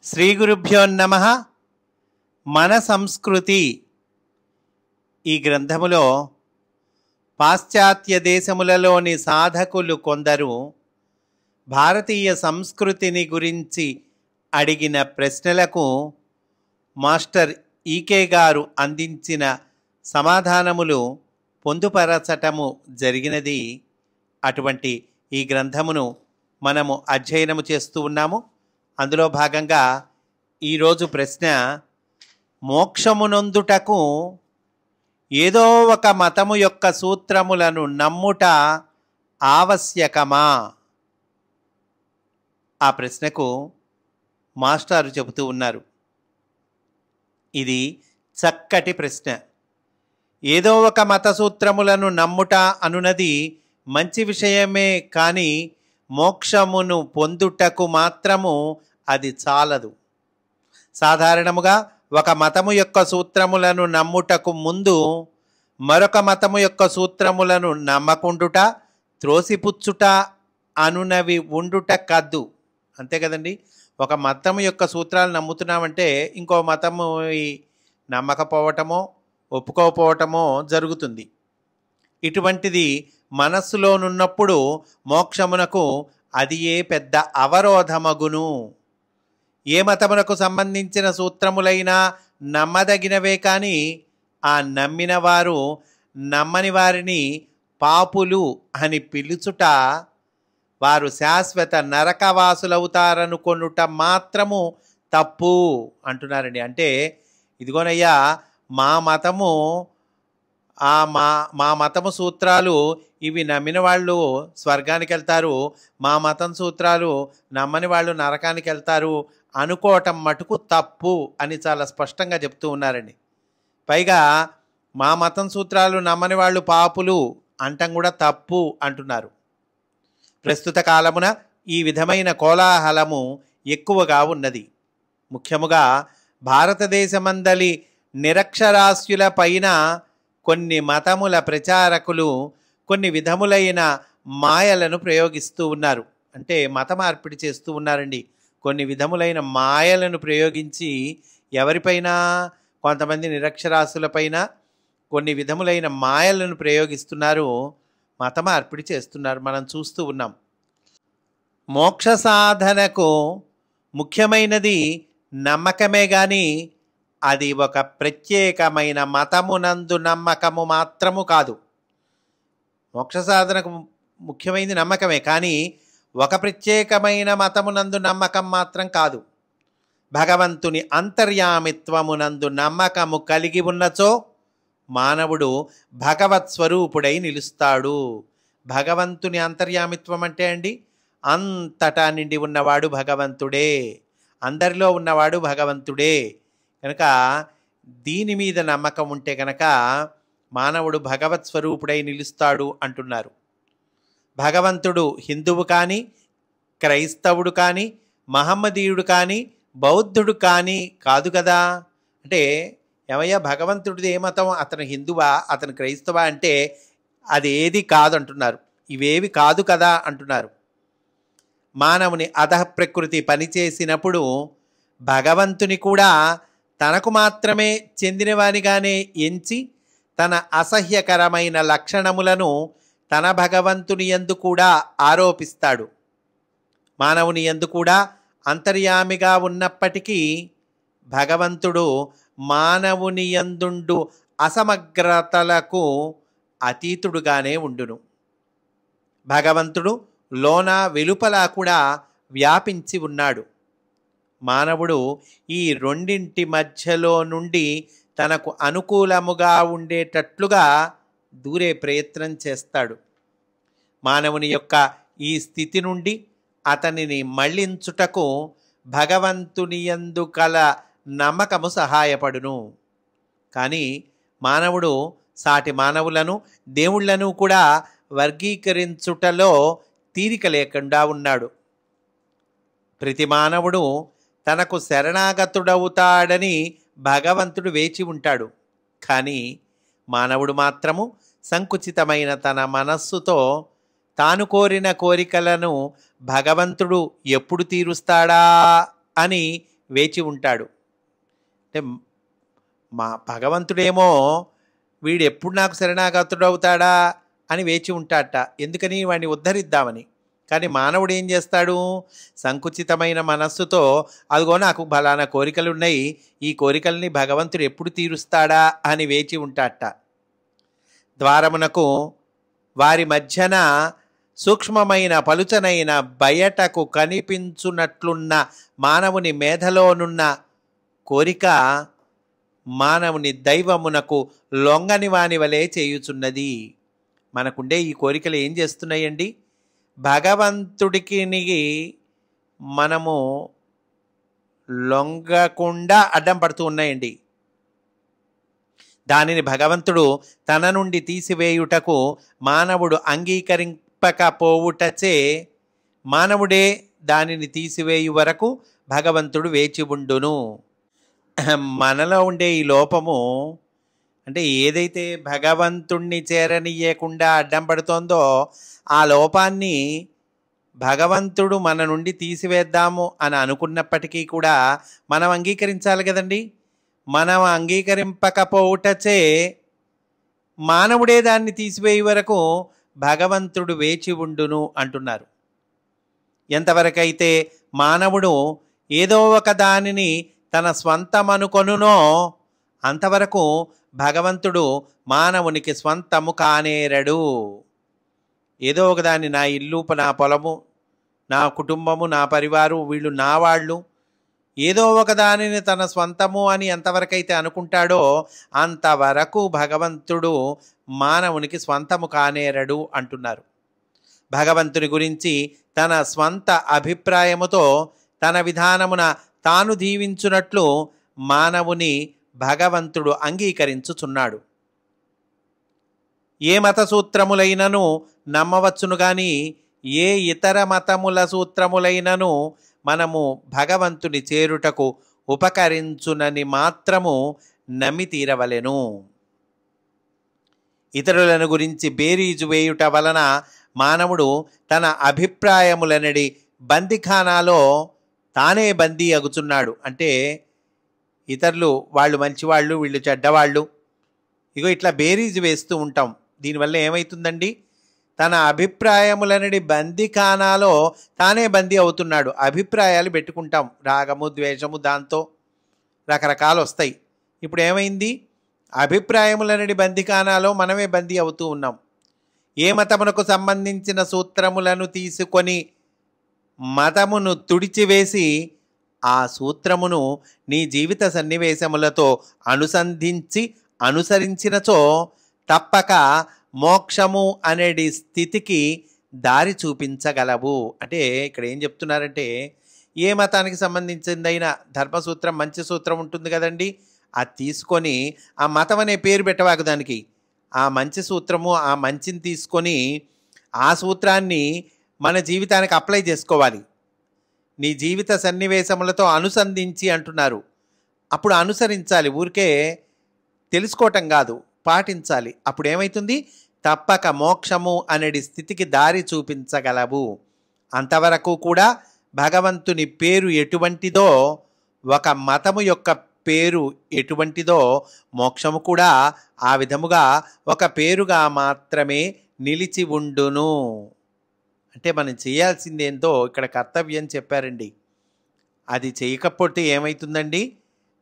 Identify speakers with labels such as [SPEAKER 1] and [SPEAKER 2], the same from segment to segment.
[SPEAKER 1] శ్రీ గురుభ్యో నమః. మన సంస్కృతి ఈ గ్రంథములో పాశ్చాత్య దేశములలోని సాధకులు కొందరు భారతీయ సంస్కృతిని గురించి అడిగిన ప్రశ్నలకు మాస్టర్ ఈకే గారు అందించిన సమాధానములు పొందుపరచటము జరిగినది. అటువంటి ఈ గ్రంథమును మనము అధ్యయనము చేస్తూ ఉన్నాము. అందులో భాగంగా ఈరోజు ప్రశ్న, మోక్షమునొందుటకు ఏదో ఒక మతము యొక్క సూత్రములను నమ్ముట ఆవశ్యకమా? ఆ ప్రశ్నకు మాస్టారు చెబుతూ ఉన్నారు. ఇది చక్కటి ప్రశ్న. ఏదో ఒక మత సూత్రములను నమ్ముట అనున్నది మంచి విషయమే, కానీ మోక్షమును పొందుటకు మాత్రము అది చాలదు. సాధారణముగా ఒక మతము యొక్క సూత్రములను నమ్ముటకు ముందు మరొక మతము యొక్క సూత్రములను నమ్మకుండుట, త్రోసిపుచ్చుట అనునవి ఉండుట కాదు. అంతే కదండి. ఒక మతము యొక్క సూత్రాలు నమ్ముతున్నామంటే ఇంకో మతము నమ్మకపోవటమో ఒప్పుకోకపోవటమో జరుగుతుంది. ఇటువంటిది మనస్సులోనున్నప్పుడు మోక్షమునకు అది ఏ పెద్ద అవరోధమగును. ఏ మతమునకు సంబంధించిన సూత్రములైనా నమ్మదగినవే, కానీ ఆ నమ్మిన వారు నమ్మని వారిని పాపులు అని పిలుచుట, వారు శాశ్వత నరకవాసులవుతారనుకొనుట మాత్రము తప్పు అంటున్నారండి. అంటే ఇదిగోనయ్యా, మా మతము సూత్రాలు ఇవి నమ్మిన వాళ్ళు స్వర్గానికి వెళ్తారు, మా మతం సూత్రాలు నమ్మని వాళ్ళు నరకానికి వెళ్తారు అనుకోవటం మటుకు తప్పు అని చాలా స్పష్టంగా చెప్తూ ఉన్నారండి. పైగా మా మతం సూత్రాలు నమ్మని వాళ్ళు పాపులు అంటం కూడా తప్పు అంటున్నారు. ప్రస్తుత కాలమున ఈ విధమైన కోలాహలము ఎక్కువగా ఉన్నది. ముఖ్యముగా భారతదేశమందలి నిరక్షరాస్యుల పైన కొన్ని మతముల ప్రచారకులు కొన్ని విధములైన మాయలను ప్రయోగిస్తూ ఉన్నారు. అంటే మత మార్పిడి చేస్తూ ఉన్నారండి. కొన్ని విధములైన మాయలను ప్రయోగించి ఎవరిపైన, కొంతమంది నిరక్షరాస్యులపైన కొన్ని విధములైన మాయలను ప్రయోగిస్తున్నారు, మత మార్పిడి చేస్తున్నారు. మనం చూస్తూ ఉన్నాం. మోక్ష సాధనకు ముఖ్యమైనది నమ్మకమే, కానీ అది ఒక ప్రత్యేకమైన మతమునందు నమ్మకము మాత్రము కాదు. మోక్ష సాధనకు ముఖ్యమైనది నమ్మకమే, కానీ ఒక ప్రత్యేకమైన మతమునందు నమ్మకం మాత్రం కాదు. భగవంతుని అంతర్యామిత్వమునందు నమ్మకము కలిగి ఉన్నచో మానవుడు భగవత్ స్వరూపుడై నిలుస్తాడు. భగవంతుని అంతర్యామిత్వం అంటే అండి, అంతటా నిండి ఉన్నవాడు భగవంతుడే, అందరిలో ఉన్నవాడు భగవంతుడే. కనుక దీని మీద నమ్మకం ఉంటే కనుక మానవుడు భగవత్ స్వరూపుడై నిలుస్తాడు అంటున్నారు. భగవంతుడు హిందువు కానీ, క్రైస్తవుడు కానీ, మహమ్మదీయుడు కానీ, బౌద్ధుడు కానీ కాదు కదా. అంటే ఏమయ్యా, భగవంతుడిది ఏ మతం, అతను హిందువా, అతను క్రైస్తవా అంటే అది ఏది కాదు అంటున్నారు. ఇవేవి కాదు కదా అంటున్నారు. మానవుని అధః ప్రకృతి పనిచేసినప్పుడు భగవంతుని కూడా తనకు మాత్రమే చెందినవానిగానే ఎంచి తన అసహ్యకరమైన లక్షణములను తన భగవంతుని యందు కూడా ఆరోపిస్తాడు. మానవుని యందు కూడా అంతర్యామిగా ఉన్నప్పటికీ భగవంతుడు మానవుని యందుండు అసమగ్రతలకు అతీతుడుగానే ఉండును. భగవంతుడు లోన వెలుపల కూడా వ్యాపించి ఉన్నాడు. మానవుడు ఈ రెండింటి మధ్యలో నుండి తనకు అనుకూలముగా ఉండేటట్లుగా దూరే ప్రయత్నం చేస్తాడు. మానవుని యొక్క ఈ స్థితి నుండి అతనిని మళ్లించుటకు భగవంతుని యందు కల నమ్మకము సహాయపడును. కానీ మానవుడు సాటి మానవులను, దేవుళ్లను కూడా వర్గీకరించుటలో తీరిక లేకుండా ఉన్నాడు. ప్రతి మానవుడు తనకు శరణాగతుడవుతాడని భగవంతుడు వేచి ఉంటాడు. కానీ మానవుడు మాత్రము సంకుచితమైన తన మనస్సుతో తాను కోరిన కోరికలను భగవంతుడు ఎప్పుడు తీరుస్తాడా అని వేచి ఉంటాడు. అంటే మా భగవంతుడేమో వీడు ఎప్పుడు నాకు శరణాగతుడవుతాడా అని వేచి ఉంటాడట. ఎందుకని? వాడిని ఉద్ధరిద్దామని. కానీ మానవుడు ఏం చేస్తాడు? సంకుచితమైన మనస్సుతో అదిగో నాకు బలానా కోరికలు ఉన్నాయి, ఈ కోరికల్ని భగవంతుడు ఎప్పుడు తీరుస్తాడా అని వేచి ఉంటాడట. ద్వారమునకు వారి మధ్యన సూక్ష్మమైన పలుచనైన బయటకు కనిపించున్నట్లున్న మానవుని మేధలోనున్న కోరిక మానవుని దైవమునకు లొంగని వాని వలె చేయుచున్నది. మనకుండే ఈ కోరికలు ఏం చేస్తున్నాయండి? భగవంతుడికి మనము లొంగకుండా అడ్డం పడుతూ ఉన్నాయండి. దానిని భగవంతుడు తన నుండి తీసివేయుటకు మానవుడు అంగీకరింపకపోవుటచే మానవుడే దానిని తీసివేయు వరకు భగవంతుడు వేచి ఉండును. మనలో ఉండే ఈ లోపము అంటే ఏదైతే భగవంతుణ్ణి చేరనీయకుండా అడ్డం పడుతోందో ఆ లోపాన్ని భగవంతుడు మన నుండి తీసివేద్దాము అని అనుకున్నప్పటికీ కూడా మనం అంగీకరించాలి కదండి. మనం అంగీకరింపకపోవుటచే మానవుడే దాన్ని తీసివేయ వరకు భగవంతుడు వేచి ఉండును అంటున్నారు. ఎంతవరకైతే మానవుడు ఏదో ఒక దానిని తన స్వంతమనుకొనునో అంతవరకు భగవంతుడు మానవునికి స్వంతము కానేరడు. ఏదో ఒకదాన్ని నా ఇల్లు, నా పొలము, నా కుటుంబము, నా పరివారు, వీళ్ళు నా వాళ్ళు, ఏదో ఒక దానిని తన స్వంతము అని ఎంతవరకైతే అనుకుంటాడో అంతవరకు భగవంతుడు మానవునికి స్వంతము కానేరడు అంటున్నారు. భగవంతుని గురించి తన స్వంత అభిప్రాయముతో తన విధానమున తాను దీవించున్నట్లు మానవుని భగవంతుడు అంగీకరించుచున్నాడు. ఏ మత సూత్రములైనను నమ్మవచ్చును గాని ఏ ఇతర మతముల సూత్రములైనను మనము భగవంతుని చేరుటకు ఉపకరించునని మాత్రము నమ్మి తీరవలెను. ఇతరులను గురించి బేరీజు వేయుట వలన మానవుడు తన అభిప్రాయములనడి బందిఖానాలో తానే బందీ అగుచున్నాడు. అంటే ఇతరులు వాళ్ళు మంచివాళ్ళు, వీళ్ళు చెడ్డవాళ్ళు, ఇగో ఇట్లా బేరీజు వేస్తూ ఉంటాం. దీనివల్ల ఏమవుతుందండి? తన అభిప్రాయములనడి బందిఖానాలో తానే బందీ అవుతున్నాడు. అభిప్రాయాలు పెట్టుకుంటాం, రాగము, ద్వేషము, దాంతో రకరకాలు వస్తాయి. ఇప్పుడు ఏమైంది? అభిప్రాయములనడి బందిఖానాలో మనమే బందీ అవుతూ ఉన్నాం. ఏ మతమునకు సంబంధించిన సూత్రములను తీసుకొని మతమును తుడిచివేసి ఆ సూత్రమును నీ జీవిత సన్నివేశములతో అనుసంధించి అనుసరించినచో తప్పక మోక్షము అనేది స్థితికి దారి చూపించగలవు. అంటే ఇక్కడ ఏం చెప్తున్నారంటే, ఏ మతానికి సంబంధించిందైనా ధర్మసూత్రం, మంచి సూత్రం ఉంటుంది కదండి, అది తీసుకొని ఆ మతం అనే పేరు పెట్టవాకు దానికి. ఆ మంచి సూత్రము, ఆ మంచిని తీసుకొని ఆ సూత్రాన్ని మన జీవితానికి అప్లై చేసుకోవాలి. నీ జీవిత సన్నివేశములతో అనుసంధించి అంటున్నారు. అప్పుడు అనుసరించాలి, ఊరికే తెలుసుకోవటం కాదు, పాటించాలి. అప్పుడు ఏమవుతుంది? తప్పక మోక్షము అనేది స్థితికి దారి చూపించగలవు. అంతవరకు కూడా భగవంతుని పేరు ఎటువంటిదో, ఒక మతము యొక్క పేరు ఎటువంటిదో, మోక్షము కూడా ఆ విధముగా ఒక పేరుగా మాత్రమే నిలిచి ఉండును. అంటే మనం చేయాల్సిందేంతో ఇక్కడ కర్తవ్యం చెప్పారండి. అది చేయకపోతే ఏమవుతుందండి?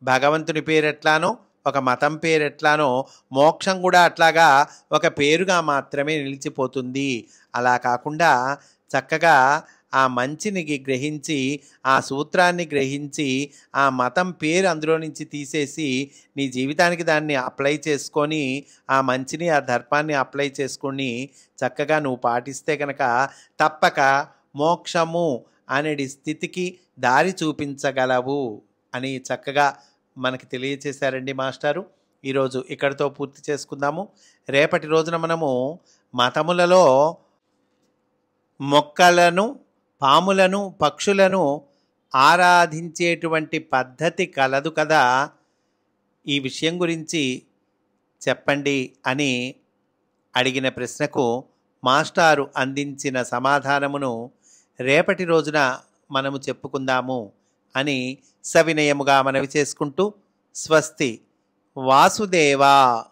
[SPEAKER 1] భగవంతుని పేరు ఎట్లానో, ఒక మతం పేరు ఎట్లానో, మోక్షం కూడా అట్లాగా ఒక పేరుగా మాత్రమే నిలిచిపోతుంది. అలా కాకుండా చక్కగా ఆ మంచిని గ్రహించి, ఆ సూత్రాన్ని గ్రహించి, ఆ మతం పేరు అందులో నుంచి తీసేసి నీ జీవితానికి దాన్ని అప్లై చేసుకొని, ఆ మంచిని, ఆ ధర్మాన్ని అప్లై చేసుకొని చక్కగా నువ్వు పాటిస్తే కనుక తప్పక మోక్షము అనేది స్థితికి దారి చూపించగలవు అని చక్కగా మనకి తెలియచేశారండి మాస్టారు. ఈరోజు ఇక్కడితో పూర్తి చేసుకుందాము. రేపటి రోజున మనము మతములలో మొక్కలను, పాములను, పక్షులను ఆరాధించేటువంటి పద్ధతి కలదు కదా, ఈ విషయం గురించి చెప్పండి అని అడిగిన ప్రశ్నకు మాస్టారు అందించిన సమాధానమును రేపటి రోజున మనము చెప్పుకుందాము అని సవినయముగా మనవి చేసుకుంటూ స్వస్తి. వాసుదేవా.